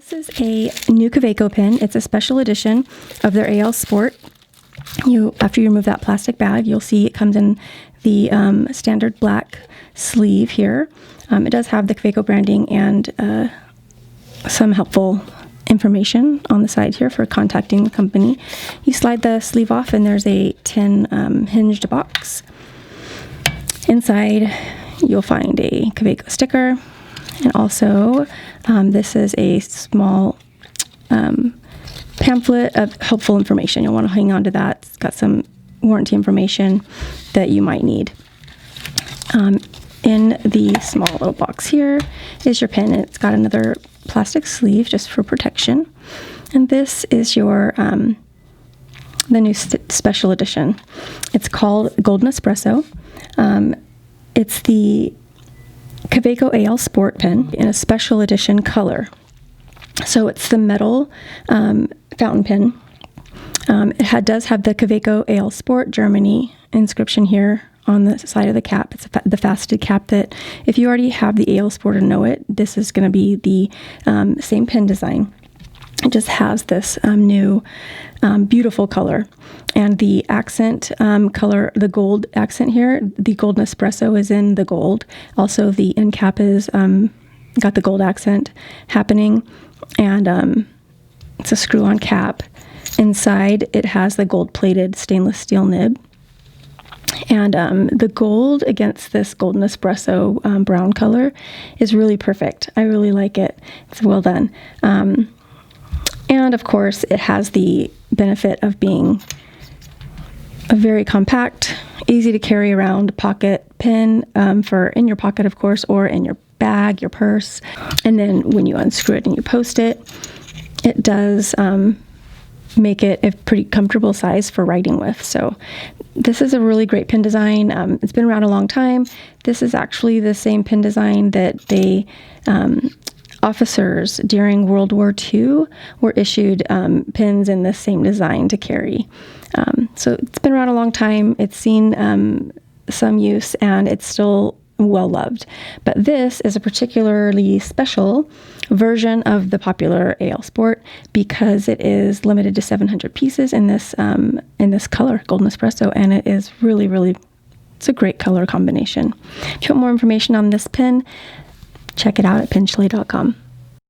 This is a new Kaweco pen. It's a special edition of their AL Sport. After you remove that plastic bag, you'll see it comes in the standard black sleeve here. It does have the Kaweco branding and some helpful information on the side here for contacting the company. You slide the sleeve off and there's a tin hinged box. Inside you'll find a Kaweco sticker, and also this is a small pamphlet of helpful information. You'll want to hang on to that. It's got some warranty information that you might need. In the small little box here is your pen, and it's got another plastic sleeve just for protection. And this is your the new special edition. It's called Golden Espresso. It's the Kaweco AL Sport pen in a special edition color. So it's the metal fountain pen. It does have the Kaweco AL Sport Germany inscription here on the side of the cap. It's the faceted cap that, if you already have the AL Sport or know it, this is going to be the same pen design. It just has this new beautiful color. And the accent color, the gold accent here, the Golden Espresso is in the gold. Also, the end cap is got the gold accent happening. And it's a screw-on cap. Inside, it has the gold-plated stainless steel nib. And the gold against this Golden Espresso brown color is really perfect. I really like it. It's well done. And of course, it has the benefit of being a very compact, easy to carry around pocket pen for in your pocket, of course, or in your bag, your purse. And then when you unscrew it and you post it, it does make it a pretty comfortable size for writing with. So this is a really great pen design. It's been around a long time. This is actually the same pen design that they officers during World War II were issued pens in the same design to carry. So it's been around a long time. It's seen some use, and it's still well loved. But this is a particularly special version of the popular AL Sport because it is limited to 700 pieces in this color, Golden Espresso, and it is really, it's a great color combination. If you want more information on this pen, check it out at penchile.com.